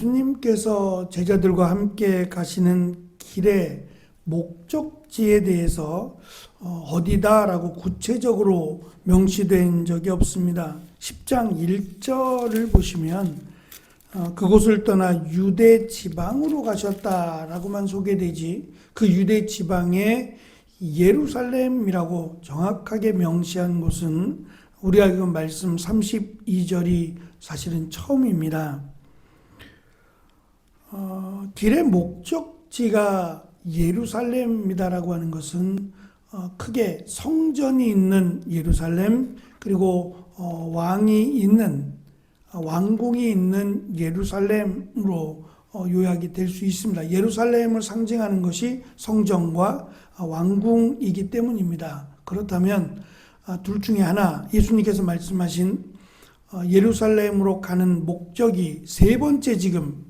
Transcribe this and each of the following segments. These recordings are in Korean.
예수님께서 제자들과 함께 가시는 길의 목적지에 대해서 어디다라고 구체적으로 명시된 적이 없습니다. 10장 1절을 보시면 그곳을 떠나 유대 지방으로 가셨다라고만 소개되지 그 유대 지방의 예루살렘이라고 정확하게 명시한 곳은 우리가 읽은 말씀 32절이 사실은 처음입니다. 길의 목적지가 예루살렘이다라고 하는 것은 크게 성전이 있는 예루살렘, 그리고 왕이 있는, 왕궁이 있는 예루살렘으로 요약이 될 수 있습니다. 예루살렘을 상징하는 것이 성전과 왕궁이기 때문입니다. 그렇다면 둘 중에 하나, 예수님께서 말씀하신 예루살렘으로 가는 목적이 세 번째 지금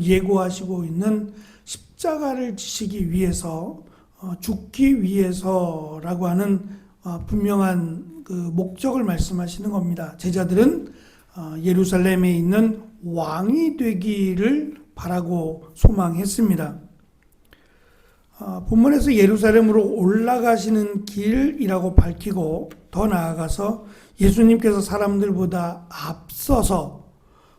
예고하시고 있는 십자가를 지시기 위해서, 죽기 위해서라고 하는 분명한 그 목적을 말씀하시는 겁니다. 제자들은 예루살렘에 있는 왕이 되기를 바라고 소망했습니다. 본문에서 예루살렘으로 올라가시는 길이라고 밝히고 더 나아가서 예수님께서 사람들보다 앞서서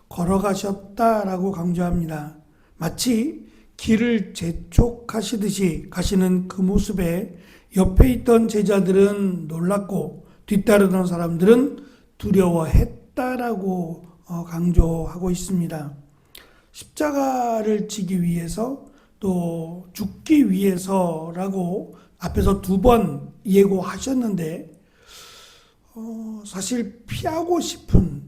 걸어가셨다라고 강조합니다. 마치 길을 재촉하시듯이 가시는 그 모습에 옆에 있던 제자들은 놀랐고 뒤따르던 사람들은 두려워했다라고 강조하고 있습니다. 십자가를 지기 위해서 또 죽기 위해서라고 앞에서 두 번 예고하셨는데 사실 피하고 싶은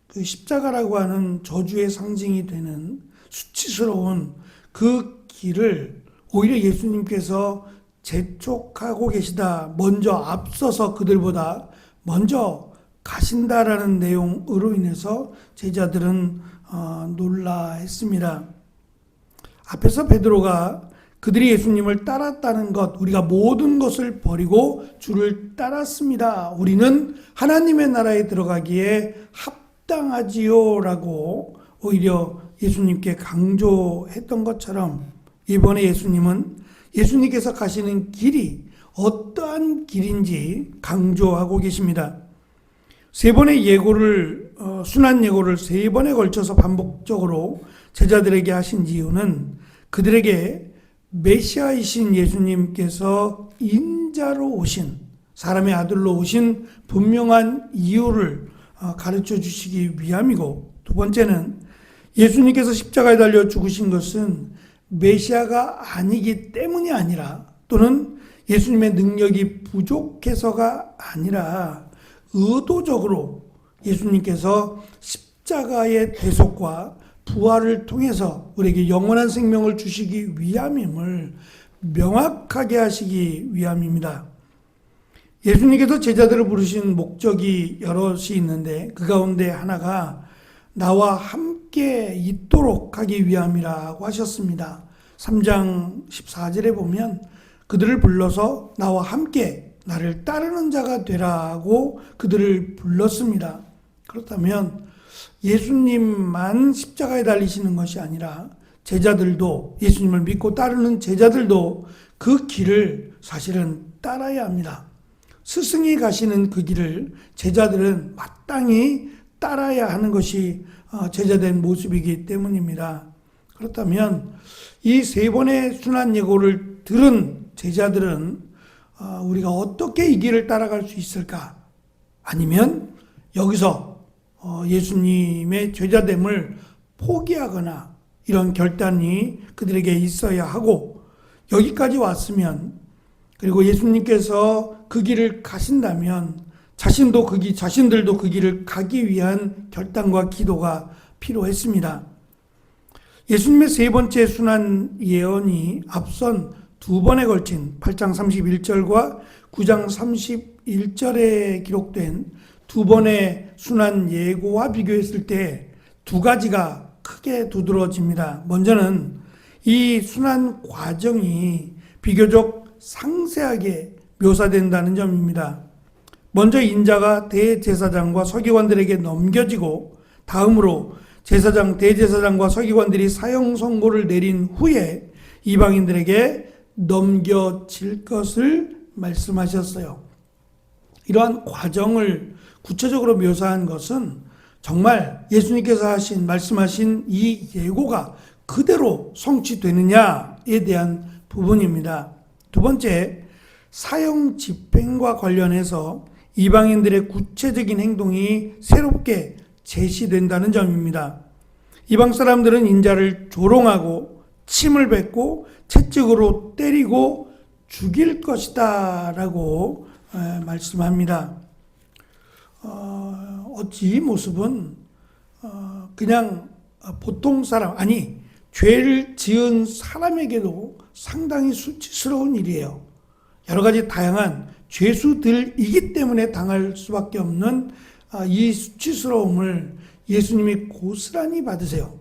그 십자가라고 하는 저주의 상징이 되는 수치스러운 그 길을 오히려 예수님께서 재촉하고 계시다, 먼저 앞서서 그들보다 먼저 가신다라는 내용으로 인해서 제자들은 놀라했습니다. 앞에서 베드로가 그들이 예수님을 따랐다는 것, 우리가 모든 것을 버리고 주를 따랐습니다. 우리는 하나님의 나라에 들어가기에 합당하지요 라고 오히려 예수님께 강조했던 것처럼 이번에 예수님께서 가시는 길이 어떠한 길인지 강조하고 계십니다. 세 번의 예고를, 순환 예고를 세 번에 걸쳐서 반복적으로 제자들에게 하신 이유는 그들에게 메시아이신 예수님께서 인자로 오신, 사람의 아들로 오신 분명한 이유를 가르쳐 주시기 위함이고, 두 번째는 예수님께서 십자가에 달려 죽으신 것은 메시아가 아니기 때문이 아니라, 또는 예수님의 능력이 부족해서가 아니라 의도적으로 예수님께서 십자가의 대속과 부활을 통해서 우리에게 영원한 생명을 주시기 위함임을 명확하게 하시기 위함입니다. 예수님께서 제자들을 부르신 목적이 여럿이 있는데 그 가운데 하나가 나와 함께 있도록 하기 위함이라고 하셨습니다. 3장 14절에 보면 그들을 불러서 나와 함께 나를 따르는 자가 되라고 그들을 불렀습니다. 그렇다면 예수님만 십자가에 달리시는 것이 아니라 제자들도, 예수님을 믿고 따르는 제자들도 그 길을 사실은 따라야 합니다. 스승이 가시는 그 길을 제자들은 마땅히 따라야 하는 것이 제자된 모습이기 때문입니다. 그렇다면 이 세 번의 순환 예고를 들은 제자들은 우리가 어떻게 이 길을 따라갈 수 있을까? 아니면 여기서 예수님의 제자됨을 포기하거나 이런 결단이 그들에게 있어야 하고, 여기까지 왔으면, 그리고 예수님께서 그 길을 가신다면 자신들도 그 길을 가기 위한 결단과 기도가 필요했습니다. 예수님의 세 번째 순환 예언이 앞선 두 번에 걸친 8장 31절과 9장 31절에 기록된 두 번의 순환 예고와 비교했을 때 두 가지가 크게 두드러집니다. 먼저는 이 순환 과정이 비교적 상세하게 묘사된다는 점입니다. 먼저 인자가 대제사장과 서기관들에게 넘겨지고 다음으로 제사장, 대제사장과 서기관들이 사형 선고를 내린 후에 이방인들에게 넘겨질 것을 말씀하셨어요. 이러한 과정을 구체적으로 묘사한 것은 정말 예수님께서 말씀하신 이 예고가 그대로 성취되느냐에 대한 부분입니다. 두 번째, 사형 집행과 관련해서 이방인들의 구체적인 행동이 새롭게 제시된다는 점입니다. 이방 사람들은 인자를 조롱하고 침을 뱉고 채찍으로 때리고 죽일 것이다 라고 말씀합니다. 어찌 이 모습은 그냥 보통 사람, 아니 죄를 지은 사람에게도 상당히 수치스러운 일이에요. 여러 가지 다양한 죄수들이기 때문에 당할 수밖에 없는 이 수치스러움을 예수님이 고스란히 받으세요.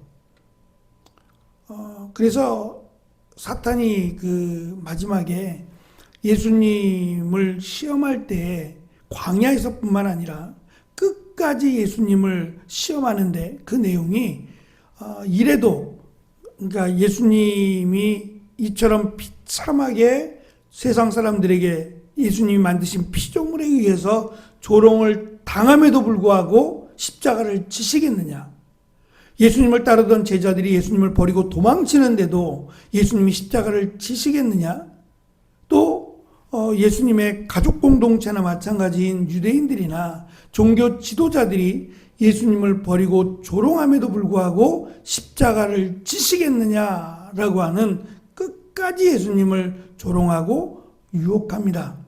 그래서 사탄이 그 마지막에 예수님을 시험할 때 광야에서뿐만 아니라 끝까지 예수님을 시험하는데 그 내용이 이래도 그러니까 예수님이 이처럼 비참하게 세상 사람들에게 예수님이 만드신 피조물에 의해서 조롱을 당함에도 불구하고 십자가를 지시겠느냐? 예수님을 따르던 제자들이 예수님을 버리고 도망치는데도 예수님이 십자가를 지시겠느냐? 또 예수님의 가족 공동체나 마찬가지인 유대인들이나 종교 지도자들이 예수님을 버리고 조롱함에도 불구하고 십자가를 지시겠느냐라고 하는 끝까지 예수님을 조롱하고 유혹합니다.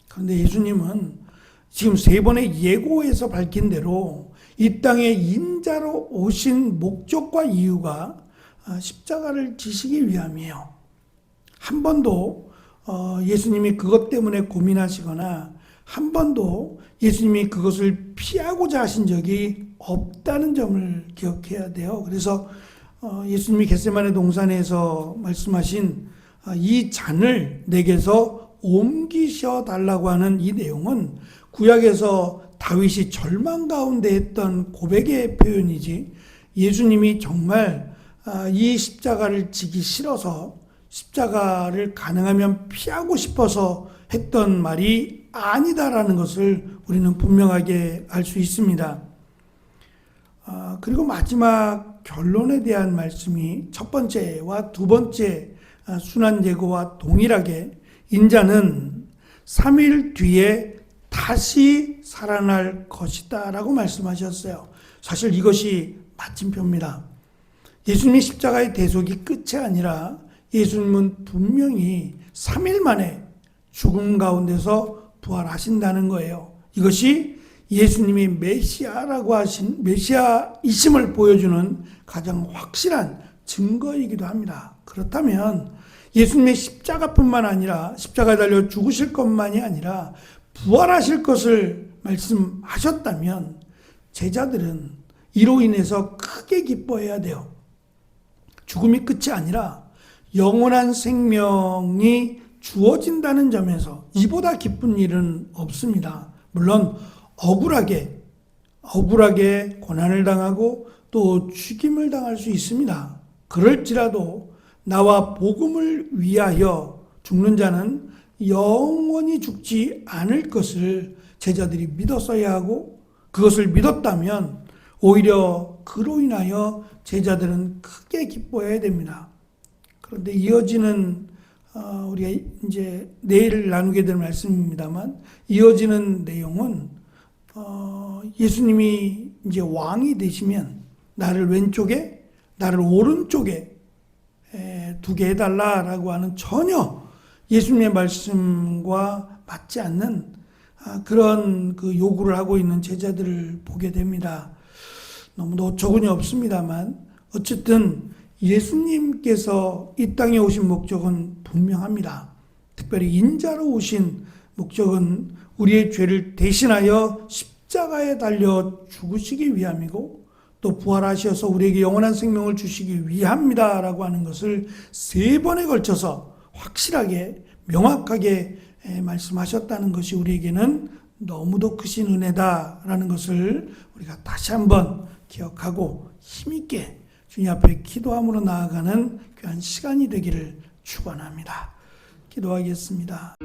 그런데 예수님은 지금 세 번의 예고에서 밝힌 대로 이 땅에 인자로 오신 목적과 이유가 십자가를 지시기 위함이에요. 한 번도 예수님이 그것 때문에 고민하시거나 한 번도 예수님이 그것을 피하고자 하신 적이 없다는 점을 기억해야 돼요. 그래서 예수님이 겟세마네 동산에서 말씀하신 이 잔을 내게서 옮기셔 달라고 하는 이 내용은 구약에서 다윗이 절망 가운데 했던 고백의 표현이지 예수님이 정말 이 십자가를 지기 싫어서 십자가를 가능하면 피하고 싶어서 했던 말이 아니다라는 것을 우리는 분명하게 알 수 있습니다. 그리고 마지막 결론에 대한 말씀이 첫 번째와 두 번째 순환 예고와 동일하게 인자는 3일 뒤에 다시 살아날 것이다 라고 말씀하셨어요. 사실 이것이 마침표입니다. 예수님이 십자가의 대속이 끝이 아니라 예수님은 분명히 3일 만에 죽음 가운데서 부활하신다는 거예요. 이것이 예수님이 메시아라고 하신 메시아이심을 보여주는 가장 확실한 증거이기도 합니다. 그렇다면 예수님의 십자가뿐만 아니라 십자가에 달려 죽으실 것만이 아니라 부활하실 것을 말씀하셨다면 제자들은 이로 인해서 크게 기뻐해야 돼요. 죽음이 끝이 아니라 영원한 생명이 주어진다는 점에서 이보다 기쁜 일은 없습니다. 물론 억울하게 고난을 당하고 또 죽임을 당할 수 있습니다. 그럴지라도 나와 복음을 위하여 죽는 자는 영원히 죽지 않을 것을 제자들이 믿었어야 하고 그것을 믿었다면 오히려 그로 인하여 제자들은 크게 기뻐해야 됩니다. 그런데 이어지는 우리가 이제 내일 나누게 될 말씀입니다만 이어지는 내용은 예수님이 이제 왕이 되시면 나를 왼쪽에 나를 오른쪽에 두게 해달라라고 하는 전혀 예수님의 말씀과 맞지 않는 그런 그 요구를 하고 있는 제자들을 보게 됩니다. 너무 어처구니 없습니다만 어쨌든 예수님께서 이 땅에 오신 목적은 분명합니다. 특별히 인자로 오신 목적은 우리의 죄를 대신하여 십자가에 달려 죽으시기 위함이고 또 부활하셔서 우리에게 영원한 생명을 주시기 위함이다라고 하는 것을 세 번에 걸쳐서 확실하게 명확하게 말씀하셨다는 것이 우리에게는 너무도 크신 은혜다라는 것을 우리가 다시 한번 기억하고 힘있게 주님 앞에 기도함으로 나아가는 귀한 시간이 되기를 축원합니다. 기도하겠습니다.